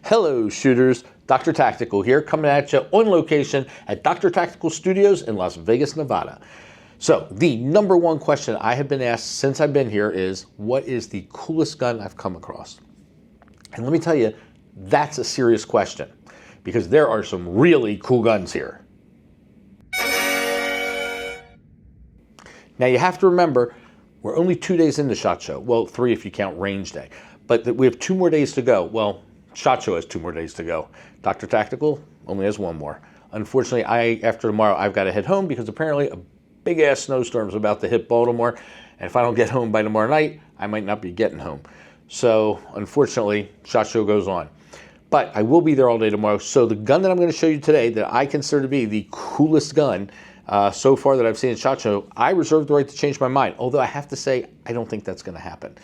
Hello shooters, Dr. Tactical here, coming at you on location at Dr. Tactical Studios in Las Vegas, Nevada. So the number one question I have been asked since I've been here is, what is the coolest gun I've come across? And let me tell you, that's a serious question because there are some really cool guns here. Now you have to remember, we're only 2 days into SHOT Show. Well, 3 if you count range day. But we have 2 more days to go. Well, SHOT Show has 2 more days to go. Dr. Tactical only has 1 more. Unfortunately, after tomorrow, I've got to head home because apparently a big-ass snowstorm is about to hit Baltimore. And if I don't get home by tomorrow night, I might not be getting home. So, unfortunately, SHOT Show goes on. But I will be there all day tomorrow. So the gun that I'm going to show you today that I consider to be the coolest gun so far that I've seen in SHOT Show, I reserve the right to change my mind. Although I have to say, I don't think that's going to happen.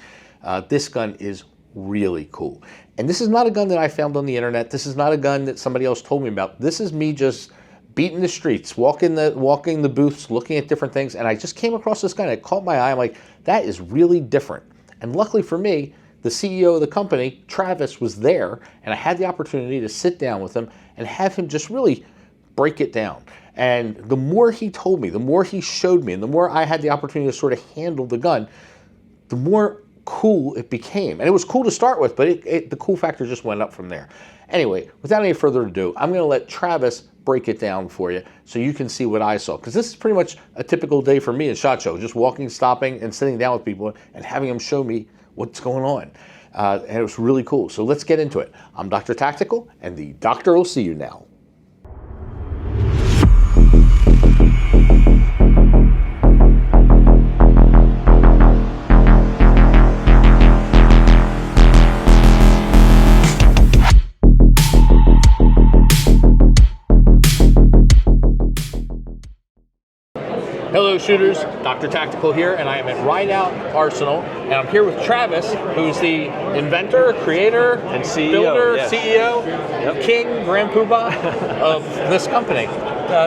This gun is really cool. And this is not a gun that I found on the internet. This is not a gun that somebody else told me about. This is me just beating the streets, walking the booths, looking at different things, and I just came across this gun. It caught my eye. I'm like, that is really different. And luckily for me, the CEO of the company, Travis, was there, and I had the opportunity to sit down with him and have him just really break it down. And the more he told me, the more he showed me, and the more I had the opportunity to sort of handle the gun, the more cool it became. And it was cool to start with, but the cool factor just went up from there. Anyway, without any further ado, I'm going to let Travis break it down for you so you can see what I saw. Because this is pretty much a typical day for me in SHOT Show, just walking, stopping, and sitting down with people and having them show me what's going on. And it was really cool. So let's get into it. I'm Dr. Tactical, and the doctor will see you now. Hello shooters, Dr. Tactical here, and I am at Rideout Arsenal, and I'm here with Travis, who's the inventor, creator, and CEO, builder, yes. CEO, king, grand poobah of this company.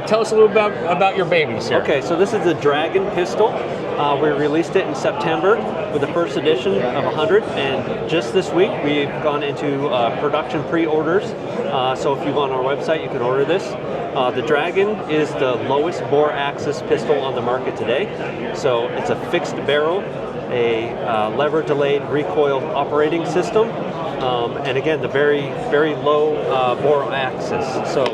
Tell us a little bit about your babies here. Okay, so this is the Dragon pistol. We released it in September with the first edition of 100, and just this week we've gone into production pre-orders. So if you go on our website, you can order this. The Dragon is the lowest bore axis pistol on the market today. So it's a fixed barrel, a lever delayed recoil operating system, and again, the very, very low bore axis. So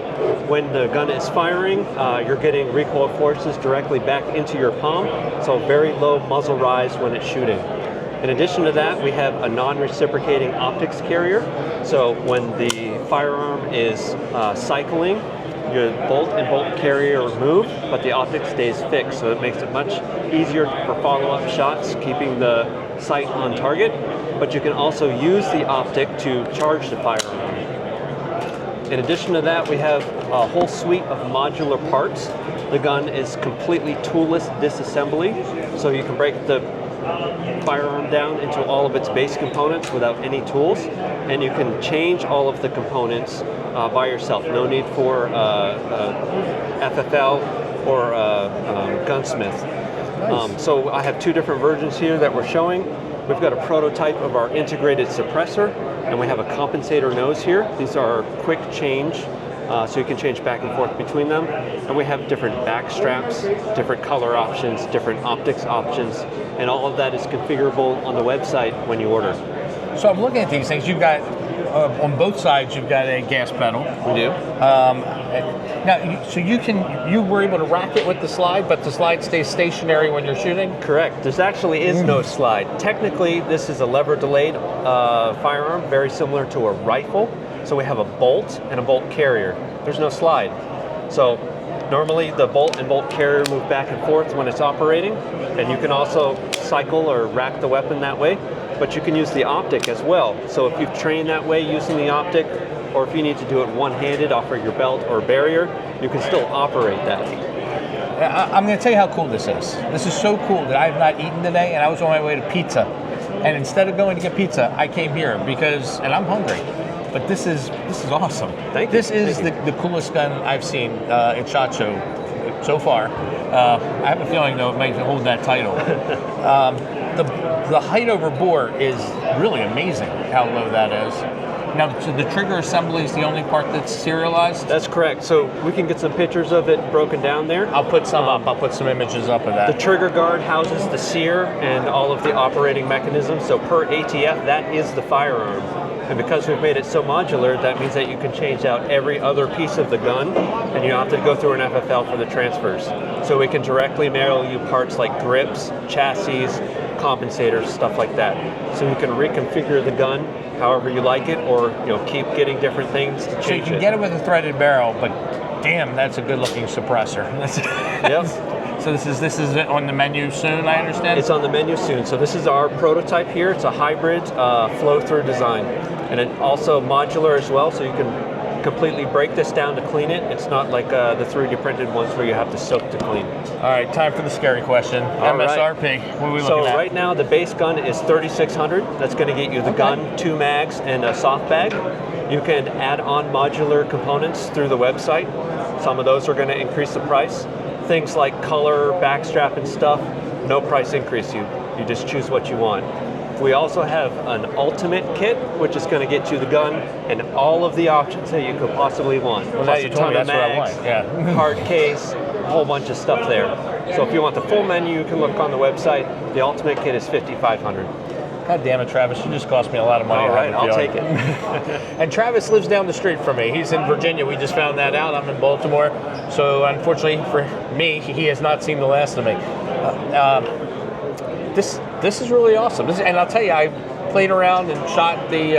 when the gun is firing, you're getting recoil forces directly back into your palm, so very low muzzle rise when it's shooting. In addition to that, we have a non-reciprocating optics carrier. So when the firearm is cycling, your bolt and bolt carrier move, but the optic stays fixed, so it makes it much easier for follow-up shots, keeping the sight on target. But you can also use the optic to charge the firearm. In addition to that, we have a whole suite of modular parts. The gun is completely toolless disassembly, so you can break the firearm down into all of its base components without any tools, and you can change all of the components by yourself. No need for FFL or gunsmith. Nice. So I have 2 different versions here that we're showing. We've got a prototype of our integrated suppressor, and we have a compensator nose here. These are quick change, so you can change back and forth between them. And we have different back straps, different color options, different optics options, and all of that is configurable on the website when you order. So I'm looking at these things. You've got, on both sides, you've got a gas pedal. We do. Now, so you were able to rack it with the slide, but the slide stays stationary when you're shooting? Correct. There actually is no slide. Technically, this is a lever delayed firearm, very similar to a rifle. So we have a bolt and a bolt carrier. There's no slide. So normally the bolt and bolt carrier move back and forth when it's operating, and you can also cycle or rack the weapon that way, but you can use the optic as well. So if you've trained that way using the optic, or if you need to do it one-handed off of your belt or barrier, you can still operate that. I'm going to tell you how cool this is. This is so cool that I have not eaten today, and I was on my way to pizza. And instead of going to get pizza, I came here because, and I'm hungry. But this is awesome. Thank you. This is the coolest gun I've seen in SHOT Show so far. I have a feeling though it might hold that title. The height over bore is really amazing how low that is. Now, so the trigger assembly is the only part that's serialized? That's correct. So we can get some pictures of it broken down there. I'll put some up. I'll put some images up of that. The trigger guard houses the sear and all of the operating mechanisms. So per ATF, that is the firearm. And because we've made it so modular, that means that you can change out every other piece of the gun, and you don't have to go through an FFL for the transfers. So we can directly mail you parts like grips, chassis, compensators, stuff like that. So you can reconfigure the gun however you like it, or keep getting different things to change it. So you can get it with a threaded barrel, but damn, that's a good-looking suppressor. Yep. So this is it on the menu soon, I understand? It's on the menu soon. So this is our prototype here. It's a hybrid flow-through design. And it also modular as well, so you can completely break this down to clean it. It's not like the 3D printed ones where you have to soak to clean. All right, time for the scary question. MSRP, what are we looking at? So right now the base gun is $3,600. That's going to get you the gun, 2 mags, and a soft bag. You can add on modular components through the website. Some of those are going to increase the price. Things like color, backstrap, and stuff, no price increase. You just choose what you want. We also have an ultimate kit, which is going to get you the gun and all of the options that you could possibly want. Well, now you told me that's what I want. Yeah. Hard case, a whole bunch of stuff there. So if you want the full menu, you can look on the website. The ultimate kit is $5,500. God damn it, Travis, you just cost me a lot of money. All right, I'll take it. And Travis lives down the street from me. He's in Virginia. We just found that out. I'm in Baltimore. So unfortunately for me, he has not seen the last of me. This is really awesome. And I'll tell you, I played around and shot the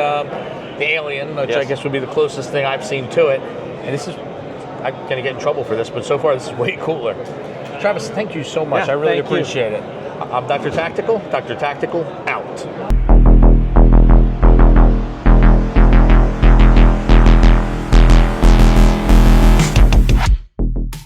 Alien, which I guess would be the closest thing I've seen to it. And this is, I'm going to get in trouble for this, but so far this is way cooler. Travis, thank you so much. I really appreciate it. I'm Dr. Tactical, Dr. Tactical.